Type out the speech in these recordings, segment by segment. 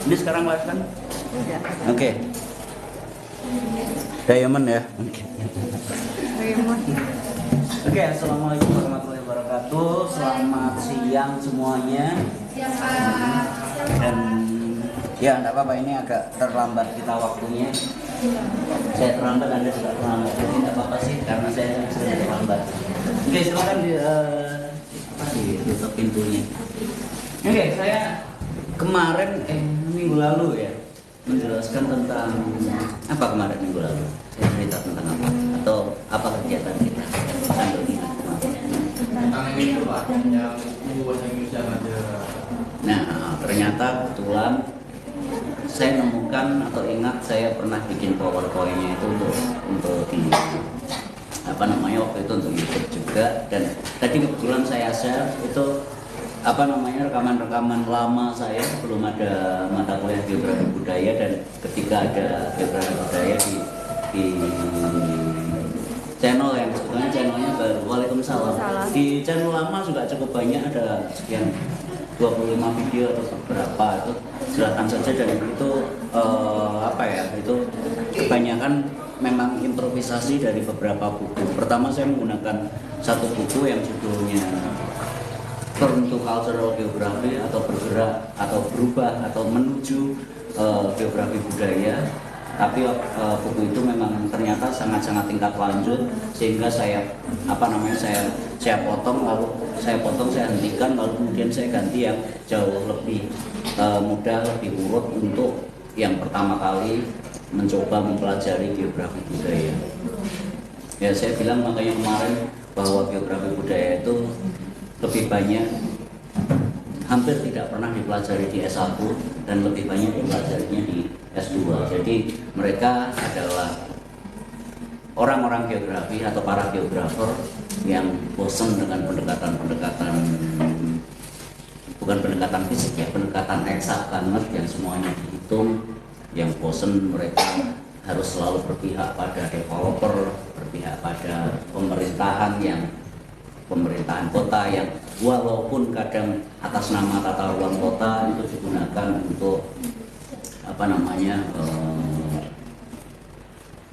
Ini sekarang live kan? Udah. Oke. Diamond ya. Oke. Diamond. Oke, assalamualaikum warahmatullahi wabarakatuh. Selamat siang semuanya. Dan ya nggak apa-apa, ini agak terlambat kita waktunya. Saya terlambat, Anda juga terlambat. Jadi nggak apa-apa sih, karena saya sudah terlambat. Oke, silakan ditutup pintunya. Oke, saya kemarin minggu lalu ya menjelaskan tentang apa kemarin minggu lalu. Saya cerita tentang apa atau apa kegiatan kita sambil kita. Tentang ini tuh Pak, yang bahasa Indonesia aja. Nah, ternyata kebetulan saya nemukan atau ingat saya pernah bikin PowerPoint-nya itu untuk di apa namanya waktu itu untuk YouTube juga, dan tadi kebetulan saya share itu apa namanya rekaman-rekaman lama saya belum ada mata kuliah geografi budaya, dan ketika ada geografi budaya di channel yang sebetulnya channelnya baru. Waalaikumsalam. Di channel lama juga cukup banyak, ada sekian 25 video atau berapa, itu silahkan saja. Dan itu apa ya, itu kebanyakan memang improvisasi dari beberapa buku. Pertama saya menggunakan satu buku yang judulnya Turn to Cultural Geography, atau bergerak atau berubah atau menuju geografi budaya. Tapi buku itu memang ternyata sangat-sangat tingkat lanjut, sehingga saya apa namanya saya potong, lalu saya hentikan, lalu kemudian saya ganti yang jauh lebih mudah, lebih urut untuk yang pertama kali mencoba mempelajari geografi budaya. Ya, saya bilang makanya kemarin bahwa geografi budaya itu lebih banyak, hampir tidak pernah dipelajari di S1 dan lebih banyak dipelajarinya di S2. Jadi mereka adalah orang-orang geografi atau para geografer yang bosan dengan pendekatan-pendekatan, bukan pendekatan fisik ya, pendekatan eksak banget yang semuanya dihitung, yang bosan mereka harus selalu berpihak pada developer, berpihak pada pemerintahan kota yang walaupun kadang atas nama tata ruang kota itu digunakan untuk apa namanya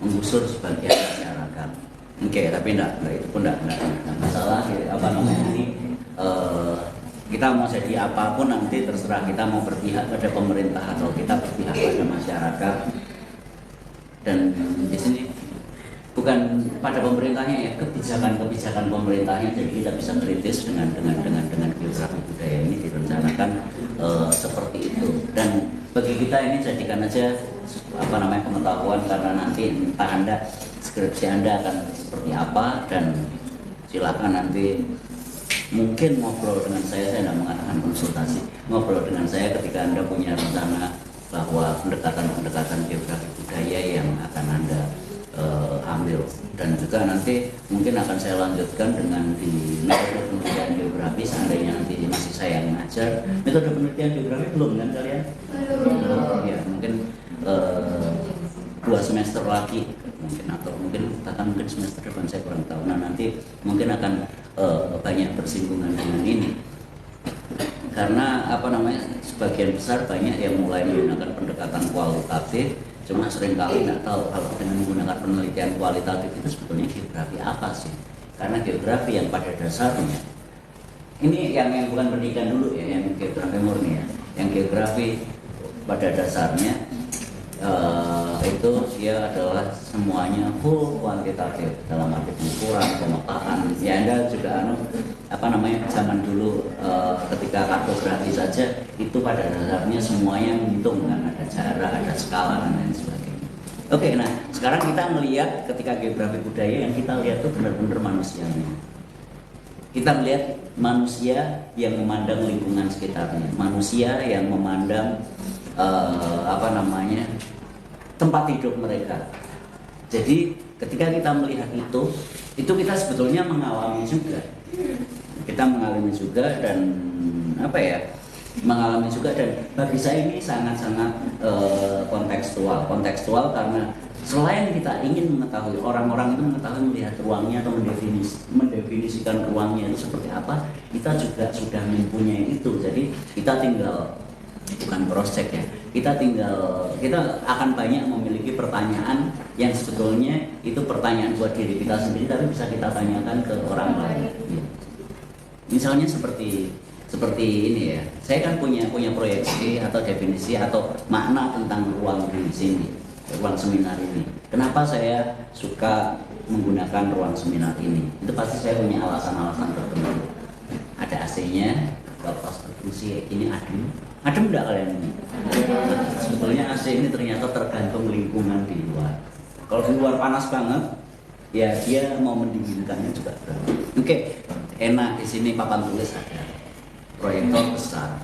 menggusur sebagian masyarakat. Oke, tapi enggak itu pun enggak masalah. Apa namanya ini kita mau jadi apapun nanti terserah, kita mau berpihak pada pemerintah atau kita berpihak pada masyarakat. Dan di sini bukan pada pemerintahnya ya, kebijakan pemerintahnya. Jadi kita bisa kritis dengan geografi budaya ini direncanakan seperti itu. Dan bagi kita ini jadikan aja apa namanya pengetahuan, karena nanti entah Anda skripsi Anda akan seperti apa, dan silakan nanti mungkin ngobrol dengan saya tidak mengatakan konsultasi, ngobrol dengan saya ketika Anda punya rencana bahwa pendekatan geografi budaya yang akan Anda ambil. Dan juga nanti mungkin akan saya lanjutkan dengan di metode penelitian geografi, seandainya nanti masih saya yang ngajar. Metode penelitian geografi belum kan kalian? Belum. Ya, mungkin 2 semester lagi mungkin, atau mungkin semester depan, saya kurang tahu. Nah, nanti mungkin akan banyak bersinggungan dengan ini, karena apa namanya sebagian besar banyak yang mulai menggunakan pendekatan kualitatif, cuma seringkali nggak tahu kalau dengan menggunakan penelitian kualitatif itu sebetulnya geografi apa sih. Karena geografi yang pada dasarnya ini yang bukan pendidikan dulu ya, yang geografi murni ya, yang geografi pada dasarnya itu dia adalah semuanya full kuantitatif, dalam arti pengukuran, pemetaan. Ya Anda juga apa namanya zaman dulu ketika kartografi saja itu pada dasarnya semuanya menghitung, kan ada jarak, ada skala dan lain sebagainya. Oke, nah sekarang kita melihat ketika geografi budaya yang kita lihat itu benar-benar manusianya. Kita melihat manusia yang memandang lingkungan sekitarnya, manusia yang memandang apa namanya tempat hidup mereka. Jadi ketika kita melihat itu kita sebetulnya mengalami juga. Kita mengalami juga, dan apa ya, mengalami juga, dan bagi saya ini sangat-sangat kontekstual karena selain kita ingin mengetahui, orang-orang itu mengetahui, melihat ruangnya atau mendefinisikan ruangnya itu seperti apa, kita juga sudah mempunyai itu. Jadi kita tinggal bukan cross check ya. Kita akan banyak memiliki pertanyaan yang sebetulnya itu pertanyaan buat diri kita sendiri, tapi bisa kita tanyakan ke orang lain. Ya. Misalnya seperti ini ya, saya kan punya proyeksi atau definisi atau makna tentang ruang di sini, ruang seminar ini. Kenapa saya suka menggunakan ruang seminar ini? Itu pasti saya punya alasan-alasan tertentu. Ada AC-nya, kalau pas berfungsi ini adem enggak kalian ini? Sebetulnya AC ini ternyata tergantung lingkungan di luar. Kalau di luar panas banget, ya dia mau mendinginkannya juga. Oke, enak di sini papan tulis ada, proyektor besar.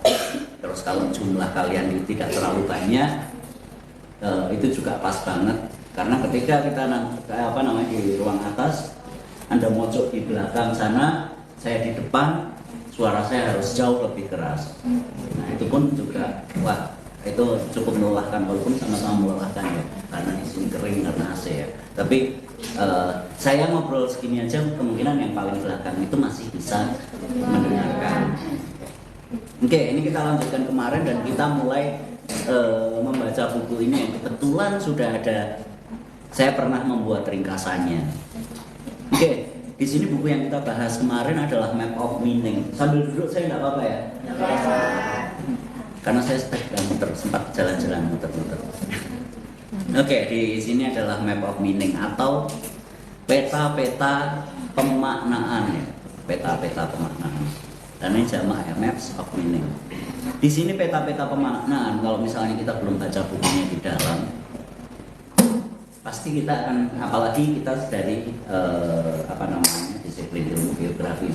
Terus kalau jumlah kalian tidak terlalu banyak, itu juga pas banget. Karena ketika kita di ruang atas, Anda mojok di belakang sana, saya di depan, suara saya harus jauh lebih keras. Nah itu pun juga, wah itu cukup melelahkan, walaupun sama-sama melelahkan ya, karena di sini kering karena AC ya. Tapi saya ngobrol segini aja, kemungkinan yang paling belakang itu masih bisa mendengarkan. Oke, ini kita lanjutkan kemarin dan kita mulai membaca buku ini yang kebetulan sudah ada. Saya pernah membuat ringkasannya. Oke, di sini buku yang kita bahas kemarin adalah Map of Meaning. Sambil duduk saya nggak apa-apa ya? Karena saya sempat jalan-jalan muter-muter. Oke, di sini adalah Map of Meaning atau peta-peta pemaknaan ya. Peta-peta pemaknaan. Dan ini jamak ya, Maps of Meaning. Di sini peta-peta pemaknaan, kalau misalnya kita belum baca bukunya di dalam, pasti kita akan, apalagi kita dari disiplin ilmu geografi,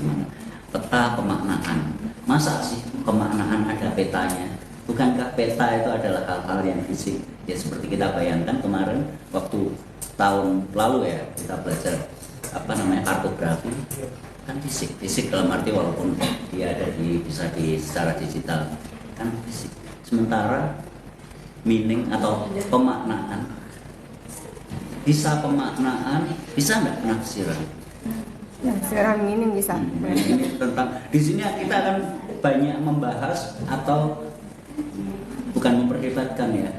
peta pemaknaan. Masa sih pemaknaan ada petanya? Bukankah peta itu adalah hal-hal yang fisik? Ya seperti kita bayangkan kemarin waktu tahun lalu ya, kita belajar kartografi, kan fisik dalam arti walaupun dia ada bisa secara digital, kan fisik. Sementara meaning atau pemaknaan, bisa nggak penafsiran? Penafsiran meaning bisa. Ini tentang di sini kita akan banyak membahas atau bukan memperdebatkan ya,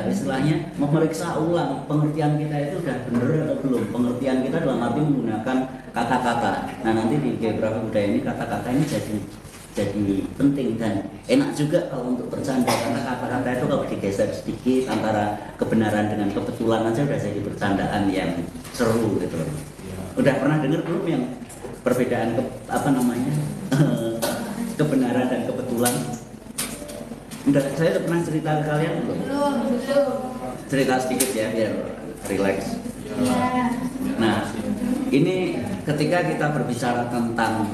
istilahnya memeriksa ulang pengertian kita itu udah bener atau belum. Pengertian kita dalam arti menggunakan kata-kata. Nah nanti di geografi budaya ini kata-kata ini jadi penting dan enak juga kalau untuk bercanda, karena kata-kata itu kalau digeser sedikit antara kebenaran dengan kebetulan aja udah jadi bercandaan yang seru gitu. Udah pernah dengar belum yang perbedaan kebenaran dan kebetulan? Saya udah pernah cerita ke kalian belum? Cerita sedikit ya biar relax. Nah, ini ketika kita berbicara tentang